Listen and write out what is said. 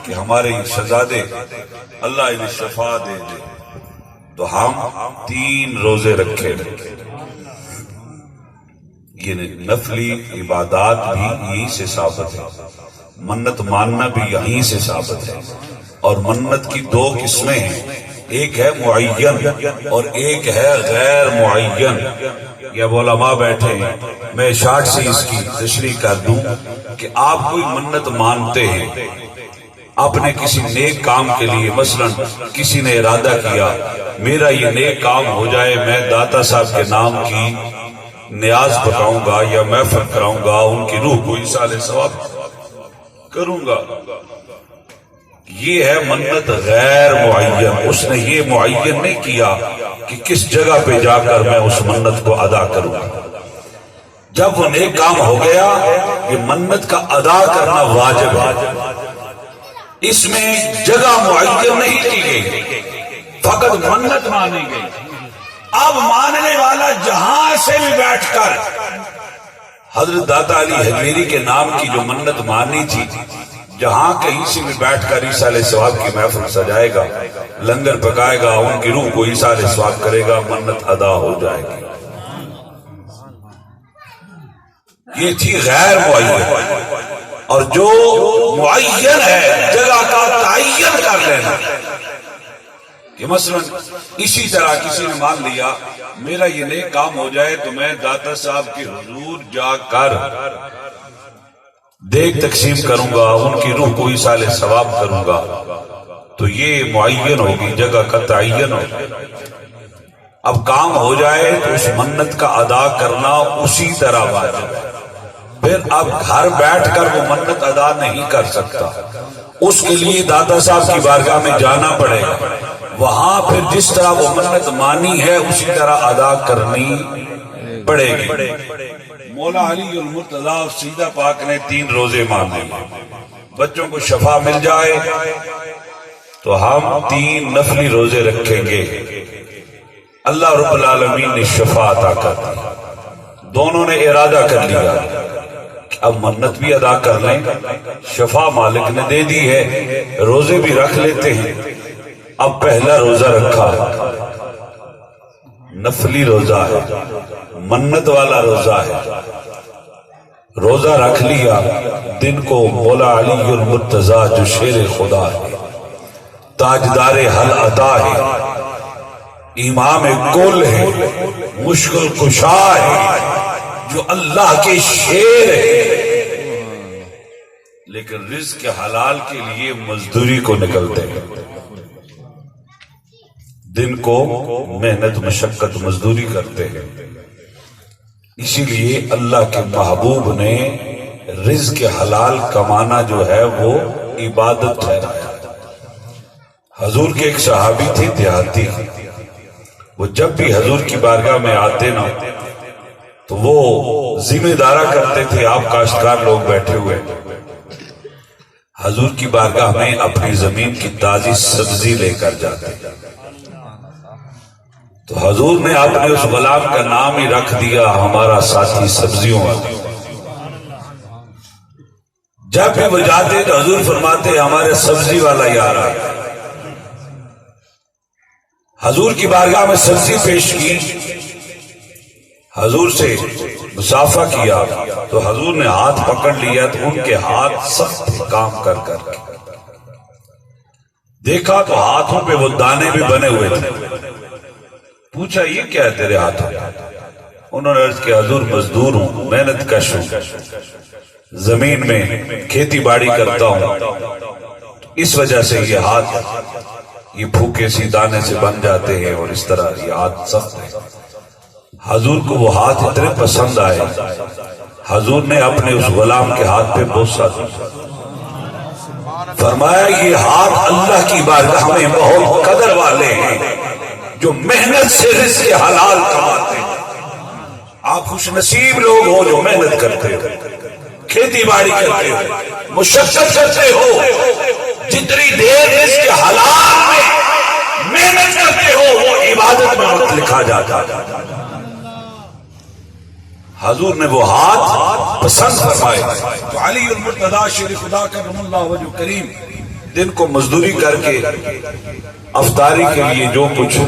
کہ ہمارے شہزادے اللہ انہیں شفا دے دے، تو ہم 3 روزے رکھے۔ یہ نفلی عبادات بھی یہیں سے ثابت ہے، منت ماننا بھی یہیں سے ثابت ہے۔ اور منت کی 2 قسمیں ہیں، ایک ہے معین اور ایک ہے غیر معین۔ یا علماء بیٹھے ہیں، میں شارٹ سے اس کی تشریح کر دوں کہ آپ کوئی منت مانتے ہیں اپنے کسی نیک کام کے لیے، مثلا کسی نے ارادہ کیا میرا یہ نیک کام ہو جائے، میں داتا صاحب کے نام کی نیاز پکاؤں گا یا محفل کراؤں گا، ان کی روح کو ایصال ثواب کروں گا۔ یہ ہے منت غیر معین۔ اس نے یہ معین نہیں کیا کہ کس جگہ پہ جا کر میں اس منت کو ادا کروں گا۔ جب وہ نیک کام ہو گیا، یہ منت کا ادا کرنا واجب ہے، اس میں جگہ معین نہیں کی گئی، فقط منت مانی گئی۔ اب ماننے والا جہاں سے بھی بیٹھ کر حضرت داتا علی حجویری کے نام کی جو منت مانی تھی، جہاں کہیں سے بھی بیٹھ کر ایصال ثواب کی محفل سجائے گا، لنگر پکائے گا، ان کی روح کو ایصال ثواب کرے گا، منت ادا ہو جائے گی۔ یہ تھی غیر معین۔ اور جو معین ہے، جگہ کا تعین کر لینا، کہ مثلا اسی طرح کسی نے مان لیا میرا یہ نیک کام ہو جائے تو میں داتا صاحب کے حضور جا کر دیگ تقسیم کروں گا، ان کی روح کو ایصال ثواب کروں گا، تو یہ معین ہوگی، جگہ کا تعین ہوگی۔ اب کام ہو جائے تو اس منت کا ادا کرنا اسی طرح واجب ہے۔ پھر اب گھر بیٹھ کر وہ منت ادا نہیں کر سکتا، اس کے لیے داتا صاحب کی بارگاہ میں جانا پڑے گا، وہاں پھر جس طرح وہ منت مانی ہے اسی طرح ادا کرنی پڑے گی۔ مولا علی المرتضیٰ سیدہ پاک نے 3 روزے مانے، بچوں کو شفا مل جائے تو ہم 3 نفلی روزے رکھیں گے، اللہ رب العالمین نے شفا عطا کر دی۔ دونوں نے ارادہ کر لیا اب منت بھی ادا کر لیں، شفا مالک نے دے دی ہے، روزے بھی رکھ لیتے ہیں۔ اب پہلا روزہ رکھا، نفلی روزہ ہے، منت والا روزہ ہے، روزہ رکھ لیا۔ دن کو مولا علی المرتضیٰ جو شیر خدا ہے، تاجدار حل عطا ہے، امام کل ہے، مشکل کشا ہے، جو اللہ کے شیر ہے، لیکن رزق حلال کے لیے مزدوری کو نکلتے ہیں، دن کو محنت مشقت مزدوری کرتے ہیں۔ اسی لیے اللہ کے محبوب نے رزق حلال کمانا جو ہے وہ عبادت ٹھہرایا۔ حضور کے ایک صحابی تھے دیہاتی، وہ جب بھی حضور کی بارگاہ میں آتے نا تو وہ ذمہ دارا کرتے تھے، آپ کاشتکار لوگ بیٹھے ہوئے حضور کی بارگاہ میں اپنی زمین کی تازی سبزی لے کر جاتے، تو حضور نے اپنے اس غلام کا نام ہی رکھ دیا ہمارا ساتھی سبزیوں والا۔ جب بھی وہ جاتے تو حضور فرماتے ہمارے سبزی والا یار آیا۔ حضور کی بارگاہ میں سبزی پیش کی، حضور سے مصافحہ کیا تو حضور نے ہاتھ پکڑ لیا تو ان کے ہاتھ سخت کام کر کر دیکھا تو ہاتھوں پہ وہ دانے بھی بنے ہوئے تھے۔ پوچھا یہ کیا ہے تیرے ہاتھوں؟ انہوں نے عرض کیا حضور مزدور ہوں، محنت کش ہوں، زمین میں کھیتی باڑی کرتا ہوں، اس وجہ سے یہ ہاتھ یہ پھوکے سی دانے سے بن جاتے ہیں اور اس طرح یہ ہاتھ سخت ہے۔ حضور کو وہ ہاتھ اتنے پسند آئے، حضور نے اپنے اس غلام کے ہاتھ پہ بوسہ دیا، فرمایا یہ ہاتھ اللہ کی بارگاہ میں بہت قدر والے ہیں جو محنت سے رزق حلال کماتے ہیں۔ آپ خوش نصیب لوگ ہو جو محنت کرتے ہو، کھیتی باڑی کرتے ہو، مشقت کرتے ہو، جتنی دیر رزق حلال میں محنت کرتے ہو وہ عبادت میں وقت لکھا جاتا ہے۔ حضور نے وہ ہاتھ پسند فرمائے۔ تو علی المرتضیٰ شیر خدا کرم اللہ وجہ کریم دن کو مزدوری کر کے افطاری کے لیے جو کچھ